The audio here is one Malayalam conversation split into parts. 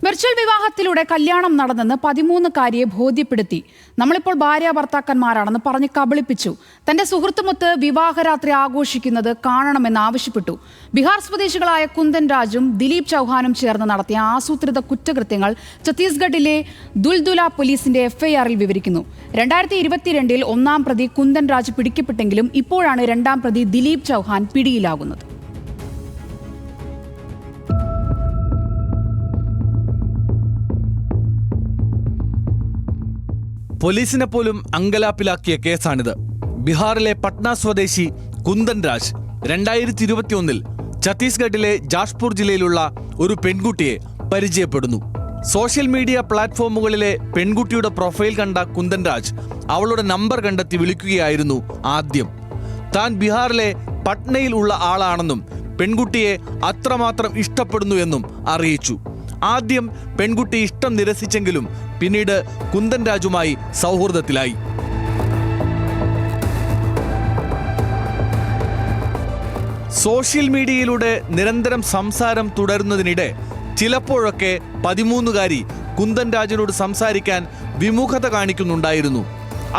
വെർച്വൽ വിവാഹത്തിലൂടെ കല്യാണം നടന്നെന്ന് 13-കാരിയെ ബോധ്യപ്പെടുത്തി. നമ്മളിപ്പോൾ ഭാര്യ ഭർത്താക്കന്മാരാണെന്ന് പറഞ്ഞ് കബളിപ്പിച്ചു. തന്റെ സുഹൃത്തുമൊത്ത് വിവാഹരാത്രി ആഘോഷിക്കുന്നത് കാണണമെന്ന് ആവശ്യപ്പെട്ടു. ബീഹാർ സ്വദേശികളായ കുന്ദൻ രാജും ദിലീപ് ചൗഹാനും ചേർന്ന് നടത്തിയ ആസൂത്രിത കുറ്റകൃത്യങ്ങൾ ഛത്തീസ്ഗഡിലെ ദുൽദുല പോലീസിന്റെ FIRൽ വിവരിക്കുന്നു. 2022-ൽ 1-ാം പ്രതി കുന്ദൻ രാജ് പിടിക്കപ്പെട്ടെങ്കിലും ഇപ്പോഴാണ് 2-ാം പ്രതി ദിലീപ് ചൗഹാൻ പിടിയിലാകുന്നത്. പോലീസിനെ പോലും അങ്കലാപ്പിലാക്കിയ കേസാണിത്. ബീഹാറിലെ പട്ന സ്വദേശി കുന്ദൻ രാജ് 2021-ൽ ഛത്തീസ്ഗഡിലെ ജാഷ്പൂർ ജില്ലയിലുള്ള ഒരു പെൺകുട്ടിയെ പരിചയപ്പെടുന്നു. സോഷ്യൽ മീഡിയ പ്ലാറ്റ്ഫോമുകളിലെ പെൺകുട്ടിയുടെ പ്രൊഫൈൽ കണ്ട കുന്ദൻ രാജ് അവളുടെ നമ്പർ കണ്ടെത്തി വിളിക്കുകയായിരുന്നു ആദ്യം. താൻ ബീഹാറിലെ പട്നയിൽ ഉള്ള ആളാണെന്നും പെൺകുട്ടിയെ അത്രമാത്രം ഇഷ്ടപ്പെടുന്നു എന്നും അറിയിച്ചു. ആദ്യം പെൺകുട്ടി ഇഷ്ടം നിരസിച്ചെങ്കിലും പിന്നീട് കുന്ദൻ രാജുമായി സൗഹൃദത്തിലായി. സോഷ്യൽ മീഡിയയിലൂടെ നിരന്തരം സംസാരം തുടരുന്നതിനിടെ ചിലപ്പോഴൊക്കെ 13-കാരി കുന്ദൻ രാജിനോട് സംസാരിക്കാൻ വിമുഖത കാണിക്കുന്നുണ്ടായിരുന്നു.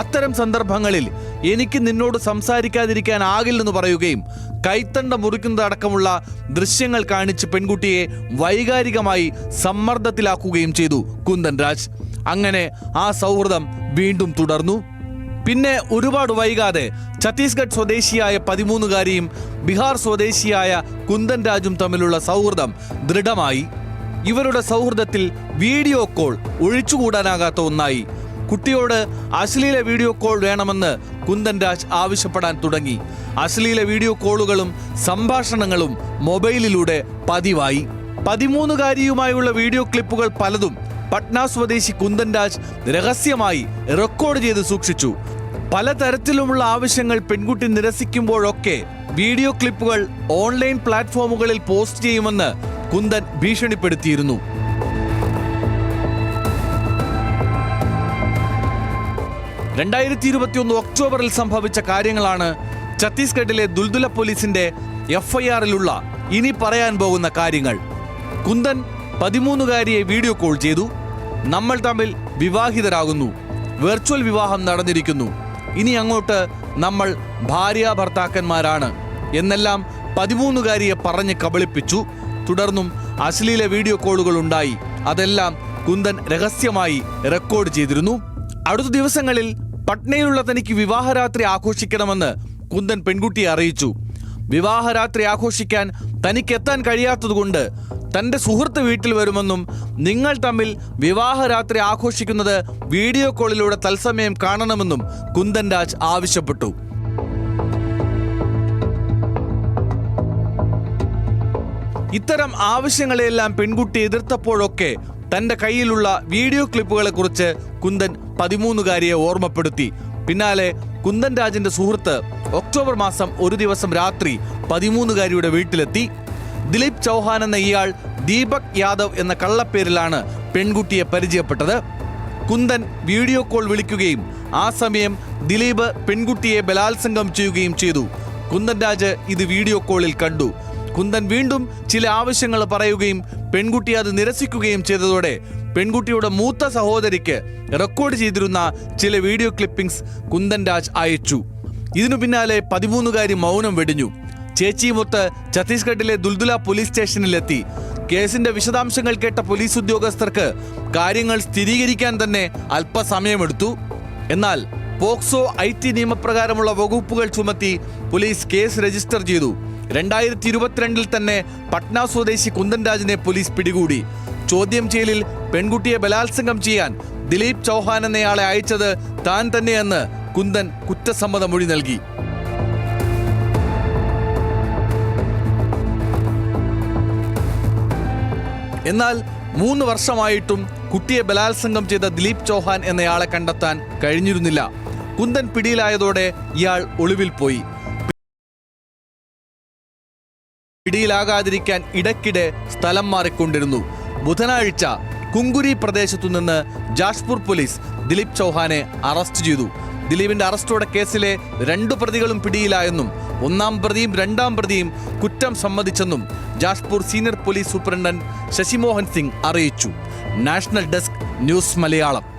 അത്തരം സന്ദർഭങ്ങളിൽ എനിക്ക് നിന്നോട് സംസാരിക്കാതിരിക്കാനാകില്ലെന്ന് പറയുകയും കൈത്തണ്ട മുറിക്കുന്നതടക്കമുള്ള ദൃശ്യങ്ങൾ കാണിച്ച് പെൺകുട്ടിയെ വൈകാരികമായി സമ്മർദ്ദത്തിലാക്കുകയും ചെയ്തു കുന്ദൻ രാജ്. അങ്ങനെ ആ സൗഹൃദം വീണ്ടും തുടർന്നു. പിന്നെ ഒരുപാട് വൈകാതെ ഛത്തീസ്ഗഡ് സ്വദേശിയായ 13-കാരിയും ബീഹാർ സ്വദേശിയായ കുന്ദൻ രാജും തമ്മിലുള്ള സൗഹൃദം ദൃഢമായി. ഇവരുടെ സൗഹൃദത്തിൽ വീഡിയോ കോൾ ഒഴിച്ചുകൂടാനാകാത്ത ഒന്നായി. കുട്ടിയോട് അശ്ലീല വീഡിയോ കോൾ വേണമെന്ന് കുന്ദൻ രാജ് ആവശ്യപ്പെടാൻ തുടങ്ങി. അശ്ലീല വീഡിയോ കോളുകളും സംഭാഷണങ്ങളും മൊബൈലിലൂടെ പതിവായി. 13-കാരിയുമായുള്ള വീഡിയോ ക്ലിപ്പുകൾ പലതും പട്ന സ്വദേശി കുന്ദൻ രാജ് രഹസ്യമായി റെക്കോർഡ് ചെയ്ത് സൂക്ഷിച്ചു. പലതരത്തിലുമുള്ള ആവശ്യങ്ങൾ പെൺകുട്ടി നിരസിക്കുമ്പോഴൊക്കെ വീഡിയോ ക്ലിപ്പുകൾ ഓൺലൈൻ പ്ലാറ്റ്ഫോമുകളിൽ പോസ്റ്റ് ചെയ്യുമെന്ന് കുന്ദൻ ഭീഷണിപ്പെടുത്തിയിരുന്നു. 2021 ഒക്ടോബറിൽ സംഭവിച്ച കാര്യങ്ങളാണ് ഛത്തീസ്ഗഡിലെ ദുൽദുല പോലീസിന്റെ FIRലുള്ള ഇനി പറയാൻ പോകുന്ന കാര്യങ്ങൾ. കുന്ദൻ 13-കാരിയെ വീഡിയോ കോൾ ചെയ്തു. നമ്മൾ തമ്മിൽ വിവാഹിതരാകുന്നു. വെർച്വൽ വിവാഹം നടന്നിരിക്കുന്നു. ഇനി അങ്ങോട്ട് നമ്മൾ ഭാര്യ ഭർത്താക്കന്മാരാണ് എന്നെല്ലാം 13-കാരിയെ പറഞ്ഞ് കബളിപ്പിച്ചു. തുടർന്നും അശ്ലീല വീഡിയോ കോളുകൾ ഉണ്ടായി. അതെല്ലാം കുന്ദൻ രഹസ്യമായി റെക്കോർഡ് ചെയ്തിരുന്നു. അടുത്ത ദിവസങ്ങളിൽ പട്നയിലുള്ള തനിക്ക് വിവാഹരാത്രി ആഘോഷിക്കണമെന്ന് കുന്ദൻ പെൺകുട്ടിയെ അറിയിച്ചു. വിവാഹരാത്രി ആഘോഷിക്കാൻ തനിക്ക് എത്താൻ കഴിയാത്തതുകൊണ്ട് തന്റെ സുഹൃത്ത് വീട്ടിൽ വരുമെന്നും നിങ്ങൾ തമ്മിൽ വിവാഹരാത്രി ആഘോഷിക്കുന്നത് വീഡിയോ കോളിലൂടെ തത്സമയം കാണണമെന്നും കുന്ദൻ രാജ് ആവശ്യപ്പെട്ടു. ഇത്തരം ആവശ്യങ്ങളെല്ലാം പെൺകുട്ടി എതിർത്തപ്പോഴൊക്കെ തന്റെ കയ്യിലുള്ള വീഡിയോ ക്ലിപ്പുകളെ കുറിച്ച് കുന്ദൻ 13-കാരിയെ ഓർമ്മപ്പെടുത്തി. പിന്നാലെ കുന്ദൻ രാജിന്റെ സുഹൃത്ത് ഒക്ടോബർ മാസം ഒരു ദിവസം രാത്രി 13-കാരിയുടെ വീട്ടിലെത്തി. ദിലീപ് ചൗഹാൻ എന്ന ഇയാൾ ദീപക് യാദവ് എന്ന കള്ളപ്പേരിലാണ് പെൺകുട്ടിയെ പരിചയപ്പെട്ടത്. കുന്ദൻ വീഡിയോ കോൾ വിളിക്കുകയും ആ സമയം ദിലീപ് പെൺകുട്ടിയെ ബലാത്സംഗം ചെയ്യുകയും ചെയ്തു. കുന്ദൻ രാജ് ഇത് വീഡിയോ കോളിൽ കണ്ടു. കുന്ദൻ വീണ്ടും ചില ആവശ്യങ്ങൾ പറയുകയും പെൺകുട്ടി അത് നിരസിക്കുകയും ചെയ്തതോടെ പെൺകുട്ടിയുടെ മൂത്ത സഹോദരിക്ക് റെക്കോർഡ് ചെയ്തിരുന്ന ചില വീഡിയോ ക്ലിപ്പിംഗ്സ് കുന്ദൻ രാജ് അയച്ചു. ഇതിനു പിന്നാലെ 13-കാരി മൗനം വെടിഞ്ഞു. ചേച്ചിയുമൊത്ത് ഛത്തീസ്ഗഡിലെ ദുൽദുല പോലീസ് സ്റ്റേഷനിലെത്തി. കേസിന്റെ വിശദാംശങ്ങൾ കേട്ട പോലീസ് ഉദ്യോഗസ്ഥർക്ക് കാര്യങ്ങൾ സ്ഥിരീകരിക്കാൻ തന്നെ അല്പസമയമെടുത്തു. എന്നാൽ പോക്സോ IT നിയമപ്രകാരമുള്ള വകുപ്പുകൾ ചുമത്തി പോലീസ് കേസ് രജിസ്റ്റർ ചെയ്തു. 2022-ൽ തന്നെ പട്ന സ്വദേശി കുന്ദൻ രാജിനെ പോലീസ് പിടികൂടി. ചോദ്യം ചെയ്യലിൽ പെൺകുട്ടിയെ ബലാത്സംഗം ചെയ്യാൻ ദിലീപ് ചൗഹാൻ എന്നയാളെ അയച്ചത് താൻ തന്നെയെന്ന് കുന്ദൻ കുറ്റസമ്മത മൊഴി നൽകി. എന്നാൽ 3 വർഷമായിട്ടും കുട്ടിയെ ബലാത്സംഗം ചെയ്ത ദിലീപ് ചൗഹാൻ എന്നയാളെ കണ്ടെത്താൻ കഴിഞ്ഞിരുന്നില്ല. കുന്ദൻ പിടിയിലായതോടെ ഇയാൾ ഒളിവിൽ പോയി. പിടിയിലാകാതിരിക്കാൻ ഇടയ്ക്കിടെ സ്ഥലം മാറിക്കൊണ്ടിരുന്നു. ബുധനാഴ്ച കുങ്കുരി പ്രദേശത്തുനിന്ന് ജാഷ്പൂർ പോലീസ് ദിലീപ് ചൗഹാനെ അറസ്റ്റ് ചെയ്തു. ദിലീപിന്റെ അറസ്റ്റോടെ കേസിലെ 2 പ്രതികളും പിടിയിലായെന്നും 1-ാം പ്രതിയും 2-ാം പ്രതിയും കുറ്റം സമ്മതിച്ചെന്നും ജാഷ്പൂർ സീനിയർ പോലീസ് സൂപ്രണ്ടന്റ് ശശിമോഹൻ സിംഗ് അറിയിച്ചു. National desk news Malayalam.